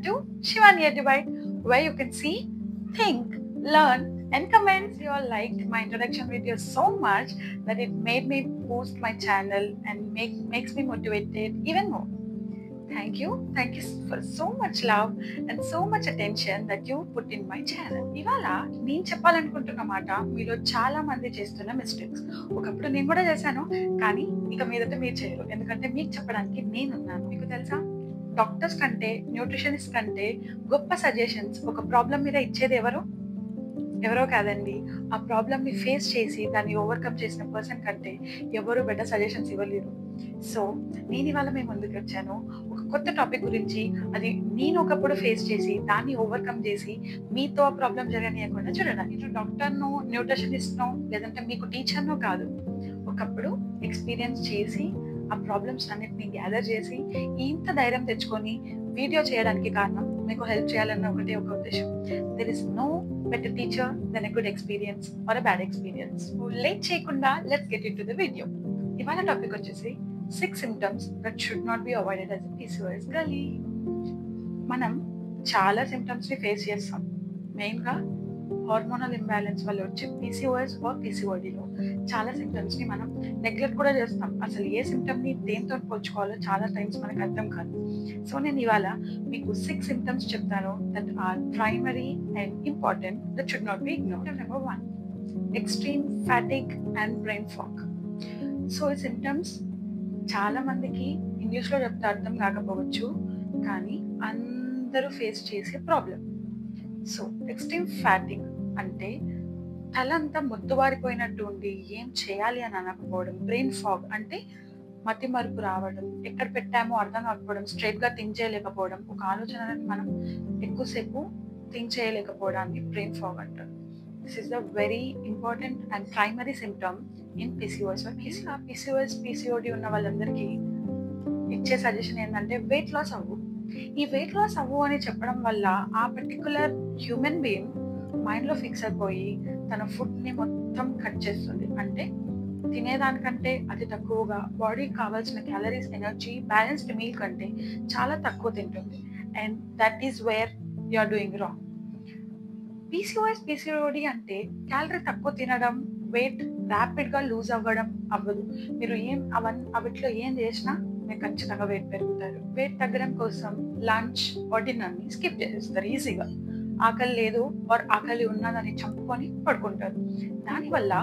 to Shivani Edubite, where you can see, think, learn, and comment. You all liked my introduction video so much that it made me boost my channel and makes me motivated even more. Thank you for so much love and so much attention that you put in my channel. ఇవాళ నేను చెప్పాలనుకుంటున్న మాట మీలో చాలా మంది చేస్తున్న mistakes. ఒకప్పుడు నేను కూడా చేశాను, కానీ ఇక మీదట మీరు చేయరు, ఎందుకంటే మీకు చెప్పడానికి నేనున్నాను. మీకు తెలుసా, డాక్టర్స్ కంటే న్యూట్రిషనిస్ట్ కంటే గొప్ప సజెషన్స్ ఒక ప్రాబ్లం మీద ఇచ్చేది ఎవరో కాదండి, ఆ ప్రాబ్లమ్ని ఫేస్ చేసి దాన్ని ఓవర్కమ్ చేసిన పర్సన్ కంటే ఎవరు బెటర్ సజెషన్స్ ఇవ్వలేరు. సో నేను ఇవాళ మీ ముందుకు వచ్చాను ఒక కొత్త టాపిక్ గురించి. అది నేను ఒకప్పుడు ఫేస్ చేసి దాన్ని ఓవర్కమ్ చేసి మీతో ఆ ప్రాబ్లం జరగనీయకుండా చూడడానికి. నేను డాక్టర్నో న్యూట్రిషనిస్ట్నో లేదంటే మీకు టీచర్నో కాదు, ఒకప్పుడు ఎక్స్పీరియన్స్ చేసి ఆ ప్రాబ్లమ్స్ అన్నిటిని గ్యాదర్ చేసి ఇంత ధైర్యం తెచ్చుకొని వీడియో చేయడానికి కారణం మీకు హెల్ప్ చేయాలన్న ఒకటే ఒక ఉద్దేశం. There is no better teacher than a good experience or a bad experience. So late చేయకుండా let's get into the video. ఇవాళ టాపిక్ వచ్చేసి 6 symptoms that should not be avoided as a PCOS girly. మనం చాలా symptoms ని face చేస్తాం. మెయిన్గా hormonal imbalance వల్ల వచ్చే PCOS ఆర్ PCODలో చాలా సిమ్టమ్స్ ని మనం నెగ్లెక్ట్ కూడా చేస్తాం. అసలు ఏ సిమ్టమ్ ని దేంతో పోల్చుకోవాలో చాలా టైమ్స్ మనకు అర్థం కాదు. సో నేను ఇవాళ మీకు 6 సిమ్టమ్స్ చెప్తాను that are primary and important, that should not be ignored. Number 1, extreme fatigue and brain fog. So ఈ సిమ్టమ్స్ చాలా మందికి ఇంగ్లీష్లో చెప్తే అర్థం కాకపోవచ్చు, కానీ అందరూ ఫేస్ చేసే ప్రాబ్లం. సో ఎక్స్ట్రీమ్ ఫ్యాటిగ్ అంటే తలంతా మొద్దుబారిపోయినట్టు ఉండి ఏం చేయాలి అని అనకపోవడం. బ్రెయిన్ ఫాగ్ అంటే మతి మరుపు రావడం, ఎక్కడ పెట్టామో అర్థం కాకపోవడం, స్ట్రైట్గా థింక్ చేయలేకపోవడం, ఒక ఆలోచనని మనం ఎక్కువసేపు థింక్ చేయలేకపోవడాన్ని బ్రెయిన్ ఫాగ్ అంటారు. This is the very important and primary symptom in PCOS. PCOS PCOD ఉన్న వాళ్ళందరికీ ఇచ్చే సజెషన్ ఏంటంటే వెయిట్ లాస్ అవ్వు. ఈ వెయిట్ లాస్ అవ్వు అని చెప్పడం వల్ల ఆ పర్టికులర్ హ్యూమన్ బీయింగ్ మైండ్లో ఫిక్స్ అయిపోయి తన ఫుడ్ని మొత్తం కట్ చేస్తుంది. అంటే తినేదానికంటే అతి తక్కువగా బాడీకి కావాల్సిన క్యాలరీస్, ఎనర్జీ, బ్యాలెన్స్డ్ మీల్ కంటే చాలా తక్కువ తింటుంది. And that is where you are doing wrong. PCOS PCOD అంటే క్యాలరీ తక్కువ తినడం, వెయిట్ ర్యాపిడ్గా లూజ్ అవ్వదు. మీరు అవిట్లో ఏం చేసినా మీరు ఖచ్చితంగా వెయిట్ పెరుగుతారు. వెయిట్ తగ్గడం కోసం లంచ్ ఆర్ డిన్నర్ని స్కిప్ చేసేస్తారు ఈజీగా. ఆకలి లేదు ఆర్ ఆకలి ఉన్నదని చంపుకొని పడుకుంటారు. దానివల్ల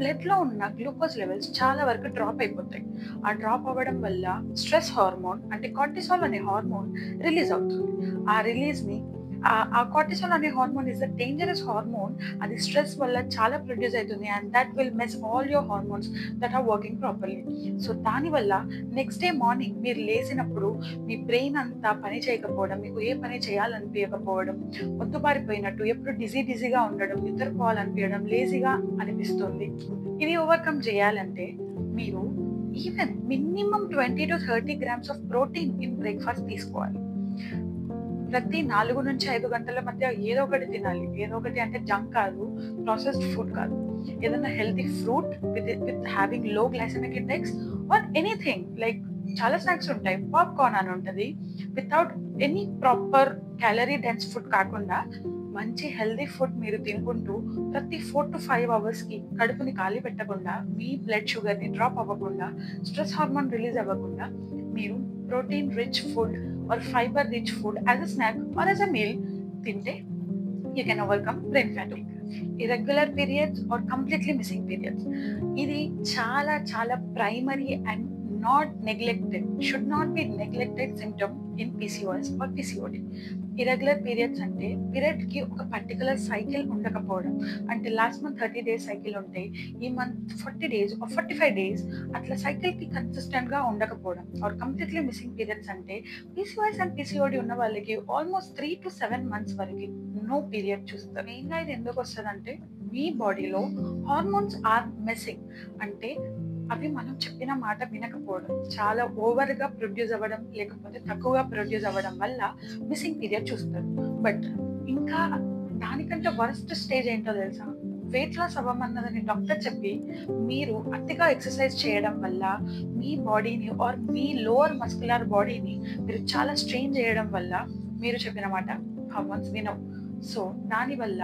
బ్లడ్లో ఉన్న గ్లూకోజ్ లెవెల్స్ చాలా వరకు డ్రాప్ అయిపోతాయి. ఆ డ్రాప్ అవ్వడం వల్ల స్ట్రెస్ హార్మోన్ అంటే కార్టిసాల్ అనే హార్మోన్ రిలీజ్ అవుతుంది. ఆ రిలీజ్ని ఆ కార్టిసాల్ అనే hormone is the dangerous hormone. అది స్ట్రెస్ వల్ల చాలా ప్రొడ్యూస్ అవుతుంది and that will mess all your hormones that are working properly. So దానివల్ల నెక్స్ట్ డే మార్నింగ్ మీరు లేచినప్పుడు మీ బ్రెయిన్ అంతా పని చేయకపోవడం, మీకు ఏ పని చేయాలనిపించకపోవడం, మొద్దుబారిపోయినట్టు, ఎప్పుడు డిజీగా ఉండడం, నిద్రపోవాలనిపించడం, లేజీగా అనిపిస్తుంది. ఇది ఓవర్కమ్ చేయాలంటే మీరు even minimum 20 to 30 grams of protein in breakfast తీసుకోవాలి. ప్రతి 4 నుంచి 5 గంటల మధ్య ఏదో ఒకటి తినాలి. ఏదో ఒకటి అంటే జంక్ కాదు, ప్రాసెస్డ్ ఫుడ్ కాదు. ఏదైనా healthy fruit with having low glycemic index or anything like చాలా స్నాక్స్ ఉంటాయి. పాప్కార్న్ అని ఉంటుంది. Without any proper calorie dense food కాకుండా మంచి హెల్దీ ఫుడ్ మీరు తినుకుంటూ ప్రతి 4 to 5 అవర్స్కి కడుపుని ఖాళీ పెట్టకుండా, మీ బ్లడ్ షుగర్ని డ్రాప్ అవ్వకుండా, స్ట్రెస్ హార్మోన్ రిలీజ్ అవ్వకుండా మీరు protein rich food or fibre rich food as a snack or as a meal తింటే you can overcome brain fatigue. Irregular periods or completely missing periods, ఇది చాలా చాలా primary and should not be neglected symptom in PCOS or PCOD. Irregular periods అంటే పీరియడ్కి ఒక particular cycle ఉండకపోవడం. అంటే last month 30 days cycle ఉంటే ఈ మంత్ 40 days or 45 days అట్లా సైకిల్కి కన్సిస్టెంట్గా ఉండకపోవడం. ఆర్ కంప్లీట్లీ మిస్సింగ్ పీరియడ్స్ అంటే PCOS అండ్ PCOD ఉన్న వాళ్ళకి ఆల్మోస్ట్ 3 to 7 months వరకు నో పీరియడ్ చూస్తారు. మెయిన్గా ఇది ఎందుకు వస్తుందంటే మీ బాడీలో హార్మోన్స్ ఆర్ మిస్సింగ్. అంటే అవి మనం చెప్పిన మాట వినకపోవడం, చాలా ఓవర్గా ప్రొడ్యూస్ అవ్వడం లేకపోతే తక్కువగా ప్రొడ్యూస్ అవ్వడం వల్ల మిస్సింగ్ పీరియడ్ చూస్తారు. బట్ ఇంకా దానికంటే వరస్ట్ స్టేజ్ ఏంటో తెలుసా, వెయిట్ లాస్ అవ్వమన్నదని డాక్టర్ చెప్పి మీరు అతిగా ఎక్సర్సైజ్ చేయడం వల్ల మీ బాడీని ఆర్ మీ లోవర్ మస్కులర్ బాడీని మీరు చాలా స్ట్రెయిన్ చేయడం వల్ల మీరు చెప్పిన మాట హార్మోన్స్ వినవు. సో దానివల్ల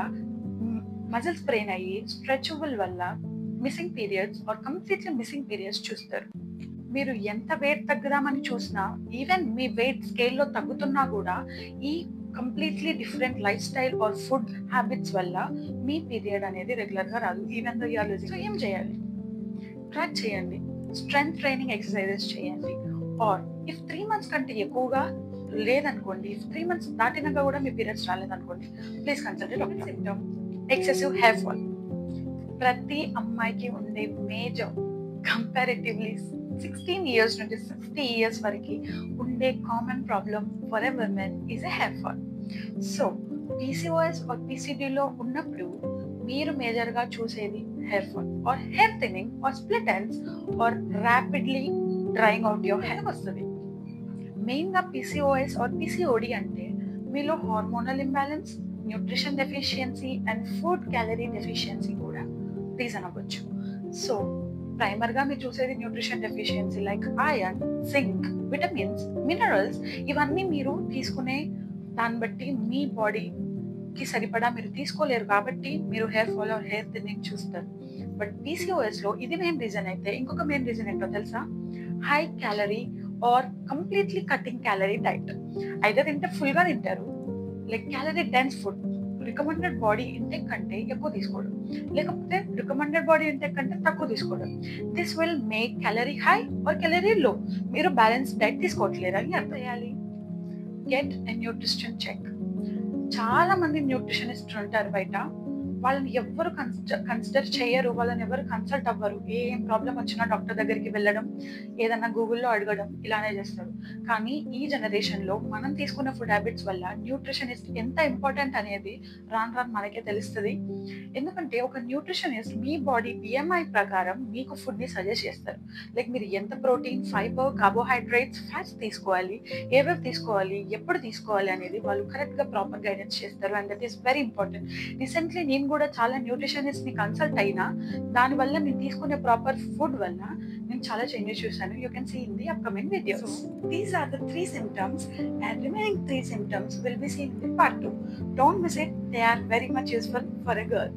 మజిల్స్ బ్రెయిన్ అయ్యి స్ట్రెచబుల్ వల్ల missing periods or completely missing periods చూస్తారు. మీరు ఎంత వెయిట్ తగ్గుదామని చూసినా, ఈవెన్ మీ వెయిట్ స్కేల్లో తగ్గుతున్నా కూడా ఈ completely different life style or food habits వల్ల మీ పీరియడ్ అనేది రెగ్యులర్గా రాదు. Even though you're losing. So ఏం చేయాలి? ట్రాక్ చేయండి, స్ట్రెంగ్త్ ట్రైనింగ్ ఎక్సర్సైజెస్ చేయండి. ఆర్ ఇఫ్ 3 months కంటే ఎక్కువగా లేదనుకోండి, 3 months దాటినాక కూడా మీ పీరియడ్స్ రాలేదనుకోండి, please consult doctor. Symptom excessive hair fall. ప్రతి అమ్మాయికి ఉండే మేజర్ కంపారిటివ్లీ 16 years నుండి 60 years వరకు ఉండే common problem for a women is a hair fall. So PCOS or పీసీడీలో ఉన్నప్పుడు మీరు మేజర్గా చూసేది hair fall or hair thinning or split ends or rapidly drying out your hair వస్తుంది. మెయిన్గా పీసీఓఎస్ ఆర్ పీసీఓడి అంటే మీలో hormonal imbalance, nutrition deficiency and food calorie deficiency కూడా రీజన్ అవ్వచ్చు. సో ప్రైమర్గా మీరు చూసేది nutrition deficiency like iron, zinc, vitamins, minerals. ఇవన్నీ మీరు తీసుకునే దాన్ని బట్టి మీ బాడీకి సరిపడా మీరు తీసుకోలేరు కాబట్టి మీరు hair fall or hair thinning చూస్తారు. బట్ పీసీఓఎస్లో ఇది మెయిన్ రీజన్ అయితే ఇంకొక మెయిన్ రీజన్ ఏంటో తెలుసా? High calorie or completely cutting calorie diet. అయితే తింటే ఫుల్గా తింటారు, like calorie dense food recommended body intake కంటే ఎక్కువ తీసుకోవడం, లేకపోతే రికమెండెడ్ బాడీ ఇంటెక్ కంటే తక్కువ తీసుకోవడం. This will make calorie high or calorie low. మీరు బ్యాలెన్స్ డైట్ తీసుకోవట్లేరు అని అర్థం చేయాలి. Get a nutrition check. చాలా మంది న్యూట్రిషనిస్ట్ ఉంటారు బయట, వాళ్ళని ఎవ్వరు కన్సిడర్ చేయరు, వాళ్ళని ఎవరు కన్సల్ట్ అవ్వరు. ఏం ప్రాబ్లం వచ్చినా డాక్టర్ దగ్గరికి వెళ్ళడం, ఏదన్నా గూగుల్లో అడగడం, ఇలానే చేస్తారు. కానీ ఈ జనరేషన్లో మనం తీసుకున్న ఫుడ్ హ్యాబిట్స్ వల్ల న్యూట్రిషనిస్ట్ ఎంత ఇంపార్టెంట్ అనేది రాను రాను మనకే తెలుస్తుంది. ఎందుకంటే ఒక న్యూట్రిషనిస్ట్ మీ బాడీ బిఎంఐ ప్రకారం మీకు ఫుడ్ని సజెస్ట్ చేస్తారు. లైక్ మీరు ఎంత ప్రోటీన్, ఫైబర్, కార్బోహైడ్రేట్స్, ఫ్యాట్స్ తీసుకోవాలి, ఏవేవి తీసుకోవాలి, ఎప్పుడు తీసుకోవాలి అనేది వాళ్ళు కరెక్ట్గా ప్రాపర్ గైడెన్స్ చేస్తారు. And that is very important. Recently నేను కూడా చాలా న్యూట్రిషనిస్ట్ ని కన్సల్ట్ అయినా దానివల్ల నేను తీసుకునే ప్రాపర్ ఫుడ్ వల్ల నేను చాలా చేంజెస్ చూసాను. You can see in the upcoming videos. These are the 3 symptoms and remaining 3 symptoms will be seen in the part 2. Don't miss it. They are very much useful for a girl.